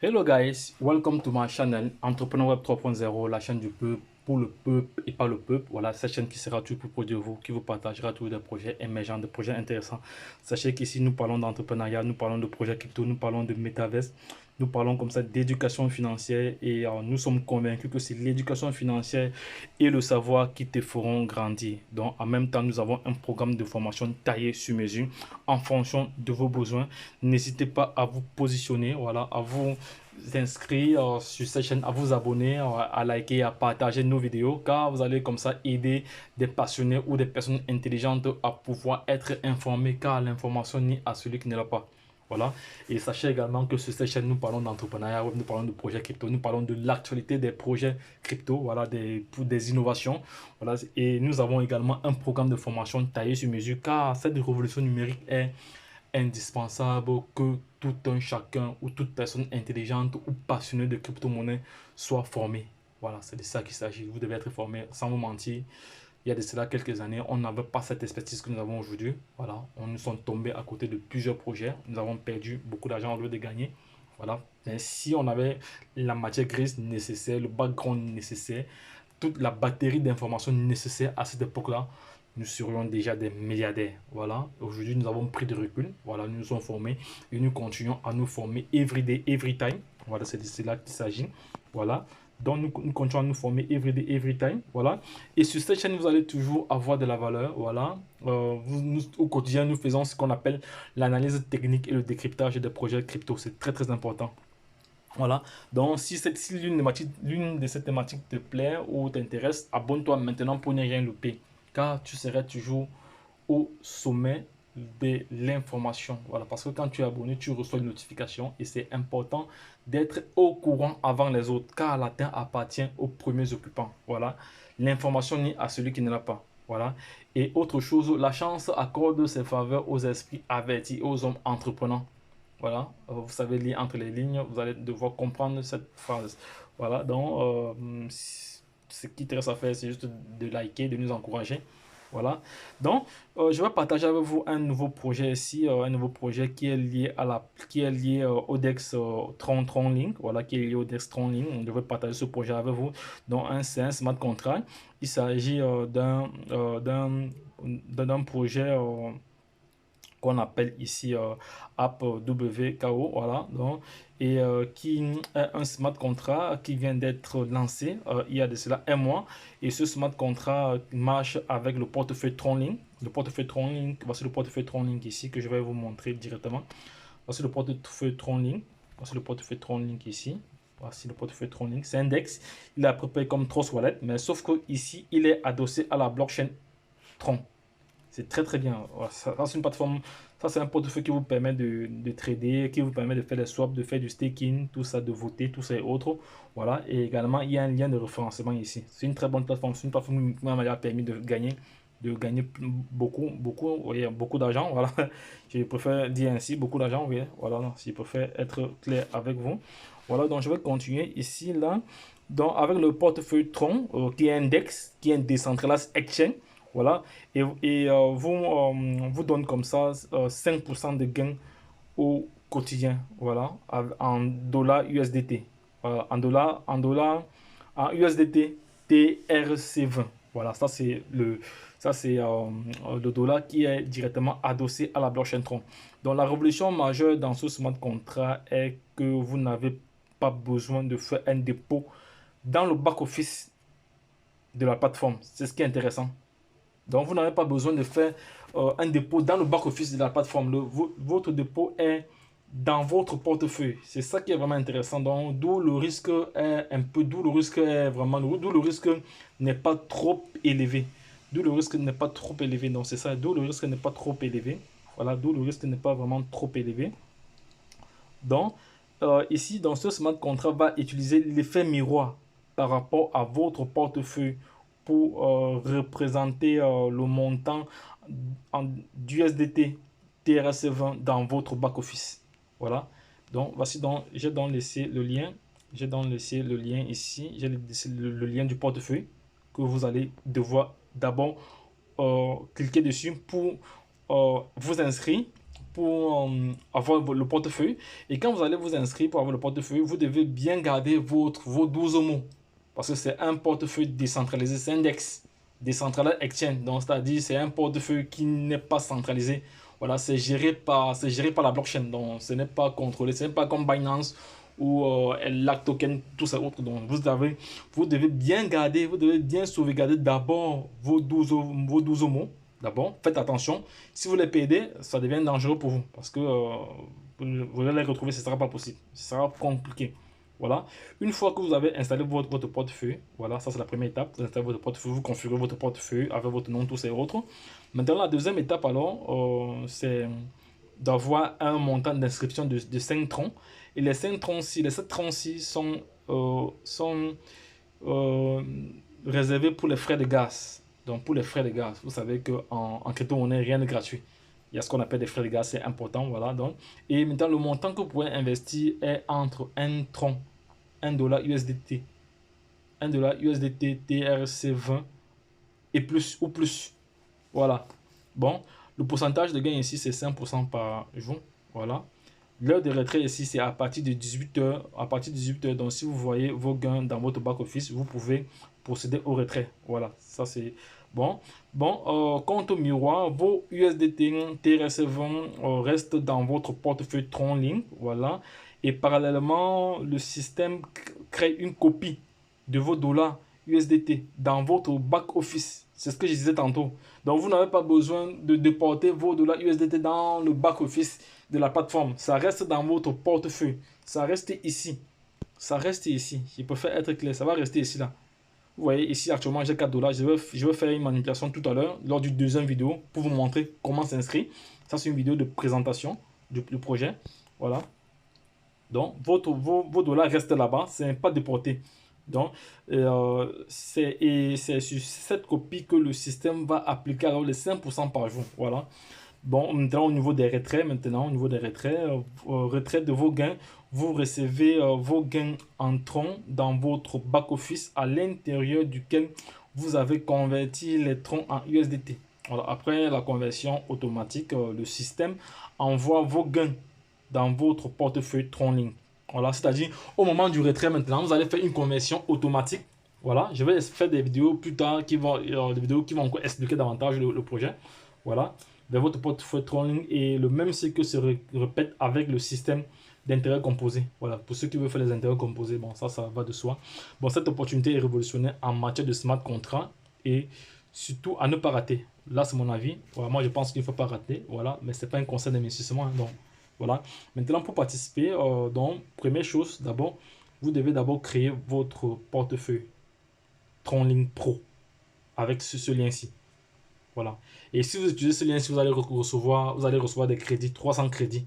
Hello guys, welcome to my channel Entrepreneur Web 3.0, la chaîne du peuple, pour le peuple et pas le peuple. Voilà, cette chaîne qui sera toujours plus proche de vous, qui vous partagera tous des projets émergents, des projets intéressants. Sachez qu'ici nous parlons d'entrepreneuriat, nous parlons de projets crypto, nous parlons de métaverse, nous parlons comme ça d'éducation financière et nous sommes convaincus que c'est l'éducation financière et le savoir qui te feront grandir. Donc en même temps, nous avons un programme de formation taillé sur mesure en fonction de vos besoins. N'hésitez pas à vous positionner, voilà, à vous inscrire sur cette chaîne, à vous abonner, à liker, à partager nos vidéos, car vous allez comme ça aider des passionnés ou des personnes intelligentes à pouvoir être informés, car l'information n'est à celui qui ne l'a pas. Voilà. Et sachez également que sur cette chaîne, nous parlons d'entrepreneuriat, nous parlons de projets crypto, nous parlons de l'actualité des projets crypto, voilà, pour des innovations. Voilà. Et nous avons également un programme de formation taillé sur mesure, car cette révolution numérique est indispensable que tout un chacun ou toute personne intelligente ou passionnée de crypto-monnaie soit formée. Voilà, c'est de ça qu'il s'agit. Vous devez être formé, sans vous mentir. Il y a de cela quelques années, on n'avait pas cette expertise que nous avons aujourd'hui. Voilà, on nous sommes tombés à côté de plusieurs projets. Nous avons perdu beaucoup d'argent au lieu de gagner. Voilà, mais si on avait la matière grise nécessaire, le background nécessaire, toute la batterie d'informations nécessaires à cette époque-là, nous serions déjà des milliardaires. Voilà. Aujourd'hui, nous avons pris de recul. Voilà, nous nous sommes formés et nous continuons à nous former every day, every time. Voilà, c'est de cela qu'il s'agit. Voilà. Donc, nous continuons à nous former every day, every time. Voilà. Et sur cette chaîne, vous allez toujours avoir de la valeur. Voilà. Au quotidien, nous faisons ce qu'on appelle l'analyse technique et le décryptage des projets crypto. C'est très, très important. Voilà. Donc, si l'une de ces thématiques te plaît ou t'intéresse, abonne-toi maintenant pour ne rien louper. Car tu seras toujours au sommet de l'information. Voilà. Parce que quand tu es abonné, tu reçois une notification et c'est important d'être au courant avant les autres. Car la terre appartient aux premiers occupants. Voilà. L'information n'est à celui qui ne l'a pas. Voilà. Et autre chose, la chance accorde ses faveurs aux esprits avertis, aux hommes entrepreneurs. Voilà, vous savez lire entre les lignes, vous allez devoir comprendre cette phrase. Voilà, donc ce qui te reste à faire, c'est juste de liker, de nous encourager. Voilà, donc je vais partager avec vous un nouveau projet ici, un nouveau projet qui est lié au DEX Tron Link. Voilà, qui est lié au DEX Tron Link. Je vais partager ce projet avec vous. Donc c'est un smart contract. Il s'agit d'un projet qu'on appelle ici App WKO, voilà, donc, et qui est un smart contract qui vient d'être lancé il y a de cela un mois, et ce smart contract marche avec le portefeuille Tronlink. Le portefeuille Tronlink, voici le portefeuille Tronlink ici que je vais vous montrer directement. Voici le portefeuille Tronlink, voici le portefeuille Tronlink ici. Voici le portefeuille Tronlink, c'est index, il est à peu près comme Trust Wallet, mais sauf que ici il est adossé à la blockchain Tron. C'est très très bien. Ça, c'est une plateforme, ça c'est un portefeuille qui vous permet de trader, qui vous permet de faire des swaps, de faire du staking, tout ça, de voter, tout ça et autres. Voilà. Et également, il y a un lien de référencement ici. C'est une très bonne plateforme. C'est une plateforme qui m'a permis de gagner beaucoup, oui, beaucoup d'argent. Voilà. Je préfère dire ainsi, beaucoup d'argent, oui. Voilà. Je préfère être clair avec vous. Voilà. Donc, je vais continuer ici, là. Donc, avec le portefeuille Tron, qui est index, qui est un decentralized exchange. Voilà. Vous donne comme ça 5% de gain au quotidien. Voilà. En dollars USDT. Voilà. En USDT TRC20. Voilà. Ça, c'est le dollar qui est directement adossé à la blockchain Tron. Donc, la révolution majeure dans ce smart contract est que vous n'avez pas besoin de faire un dépôt dans le back-office de la plateforme. C'est ce qui est intéressant. Donc, vous n'avez pas besoin de faire un dépôt dans le back-office de la plateforme. Votre dépôt est dans votre portefeuille. C'est ça qui est vraiment intéressant. Donc, d'où le risque est un peu, d'où le risque est vraiment, d'où le risque n'est pas trop élevé. D'où le risque n'est pas trop élevé. Donc, c'est ça. D'où le risque n'est pas trop élevé. Voilà, d'où le risque n'est pas vraiment trop élevé. Donc, ici, dans ce smart contract, va utiliser l'effet miroir par rapport à votre portefeuille pour représenter le montant d'USDT TRS20 dans votre back-office. Voilà. Donc, voici donc, j'ai donc laissé le lien. J'ai donc laissé le lien ici. J'ai laissé le lien du portefeuille que vous allez devoir d'abord cliquer dessus pour vous inscrire, pour avoir le portefeuille. Et quand vous allez vous inscrire pour avoir le portefeuille, vous devez bien garder vos 12 mots. Parce que c'est un portefeuille décentralisé, c'est un DEX, Decentralized Exchange. Donc, c'est-à-dire, c'est un portefeuille qui n'est pas centralisé. Voilà, c'est géré par la blockchain. Donc, ce n'est pas contrôlé. Ce n'est pas comme Binance ou LAC token, tout ça autre. Donc, vous devez bien garder, vous devez bien sauvegarder d'abord vos 12 mots. D'abord, faites attention. Si vous les perdez, ça devient dangereux pour vous. Parce que vous allez les retrouver, ce ne sera pas possible. Ce sera compliqué. Voilà. Une fois que vous avez installé votre portefeuille, voilà, ça c'est la première étape. Vous installez votre portefeuille, vous configurez votre portefeuille avec votre nom, tous et autres. Maintenant, la deuxième étape, alors, c'est d'avoir un montant d'inscription de 5 troncs. Et les 5 troncs-ci, les 7 troncs-ci sont réservés pour les frais de gaz. Donc, pour les frais de gaz, vous savez qu'en crypto-monnaie, rien n'est gratuit. Il y a ce qu'on appelle des frais de gaz, c'est important. Voilà, donc. Et maintenant, le montant que vous pouvez investir est entre un tronc, $1 USDT, $1 USDT TRC20 et plus ou plus. Voilà. Bon, le pourcentage de gain ici, c'est 5% par jour. Voilà. L'heure de retrait ici, c'est à partir de 18h. À partir de 18h, donc si vous voyez vos gains dans votre back-office, vous pouvez procéder au retrait. Voilà, ça c'est bon. Bon, compte au miroir, vos USDT TRS20 restent dans votre portefeuille Tronlink. Voilà. Et parallèlement, le système crée une copie de vos dollars USDT dans votre back-office. C'est ce que je disais tantôt. Donc, vous n'avez pas besoin de déporter vos dollars USDT dans le back-office de la plateforme. Ça reste dans votre portefeuille. Ça reste ici. Ça reste ici. Je préfère être clair. Ça va rester ici, là. Vous voyez, ici, actuellement, j'ai 4 dollars. Je vais faire une manipulation tout à l'heure, lors du deuxième vidéo, pour vous montrer comment s'inscrire. Ça, c'est une vidéo de présentation du projet. Voilà. Donc, vos dollars restent là-bas. Ce n'est pas déporté. Donc, c'est sur cette copie que le système va appliquer alors les 5% par jour. Voilà. Bon, maintenant au niveau des retraits, retrait de vos gains, vous recevez vos gains en troncs dans votre back-office à l'intérieur duquel vous avez converti les troncs en USDT. Voilà, après la conversion automatique, le système envoie vos gains dans votre portefeuille Tronlink. Voilà, c'est-à-dire au moment du retrait maintenant, vous allez faire une conversion automatique. Voilà, je vais faire des vidéos plus tard des vidéos qui vont encore expliquer davantage le projet. Voilà, vers votre portefeuille Tronlink et le même cycle se répète avec le système d'intérêt composé. Voilà, pour ceux qui veulent faire les intérêts composés, bon, ça va de soi. Bon, cette opportunité est révolutionnaire en matière de smart contract et surtout à ne pas rater. Là, c'est mon avis. Voilà, moi, je pense qu'il ne faut pas rater. Voilà, mais ce n'est pas un conseil d'investissement. Hein, donc, voilà. Maintenant, pour participer, donc, première chose, d'abord, vous devez d'abord créer votre portefeuille Tronlink Pro avec ce lien-ci. Voilà. Et si vous utilisez ce lien-ci, vous allez recevoir des crédits, 300 crédits.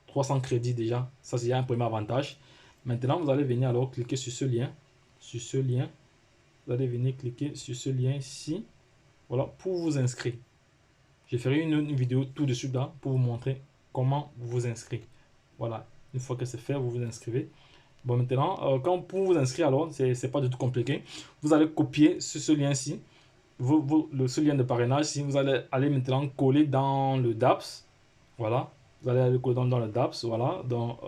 300 crédits déjà. Ça, c'est un premier avantage. Maintenant, vous allez venir alors cliquer sur ce lien. Sur ce lien. Vous allez venir cliquer sur ce lien ici. Voilà, pour vous inscrire. Je ferai une vidéo tout de suite là pour vous montrer comment vous inscrire. Voilà, une fois que c'est fait, vous vous inscrivez. Bon, maintenant, pour vous inscrire, alors, c'est pas du tout compliqué. Vous allez copier ce lien-ci, ce lien de parrainage. Si vous allez aller maintenant coller dans le DApps, voilà, vous allez aller coller dans le DApps, voilà. Donc,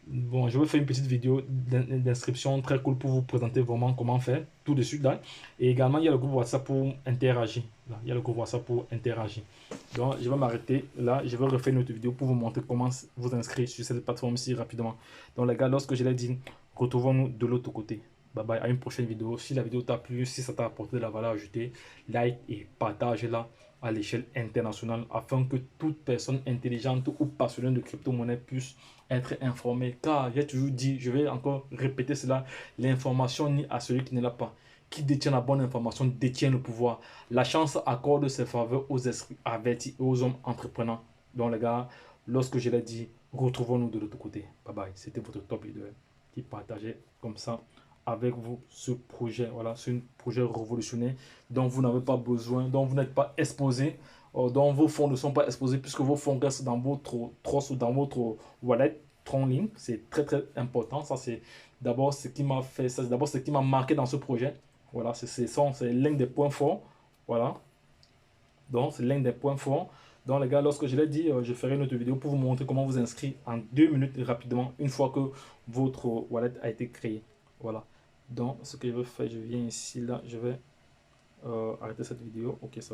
bon, je vais faire une petite vidéo d'inscription très cool pour vous présenter vraiment comment faire tout de suite là. Et également, il y a le groupe WhatsApp pour interagir. Là, il y a le groupe WhatsApp pour interagir. Donc, je vais m'arrêter là. Je vais refaire une autre vidéo pour vous montrer comment vous inscrire sur cette plateforme-ci rapidement. Donc, les gars, lorsque je l'ai dit, retrouvons-nous de l'autre côté. Bye bye, à une prochaine vidéo. Si la vidéo t'a plu, si ça t'a apporté de la valeur ajoutée, like et partage-la à l'échelle internationale afin que toute personne intelligente ou passionnée de crypto-monnaie puisse être informée. Car j'ai toujours dit, je vais encore répéter cela, l'information n'est à celui qui ne l'a pas. Qui détient la bonne information détient le pouvoir. La chance accorde ses faveurs aux esprits avertis et aux hommes entreprenants. Donc les gars, lorsque je l'ai dit, retrouvons-nous de l'autre côté. Bye bye, c'était votre top leader qui partageait comme ça avec vous ce projet. Voilà, c'est un projet révolutionnaire dont vous n'avez pas besoin, dont vous n'êtes pas exposé, dont vos fonds ne sont pas exposés puisque vos fonds restent dans votre trust ou dans votre wallet Tronlink. C'est très très important. Ça, c'est d'abord ce qui m'a fait, ça c'est d'abord ce qui m'a marqué dans ce projet. Voilà, c'est l'un des points forts. Voilà, donc c'est l'un des points forts. Donc les gars, lorsque je l'ai dit, je ferai une autre vidéo pour vous montrer comment vous inscrire en 2 minutes rapidement une fois que votre wallet a été créé. Voilà. Donc ce que je vais faire, je viens ici, là, je vais arrêter cette vidéo. Ok, ça va.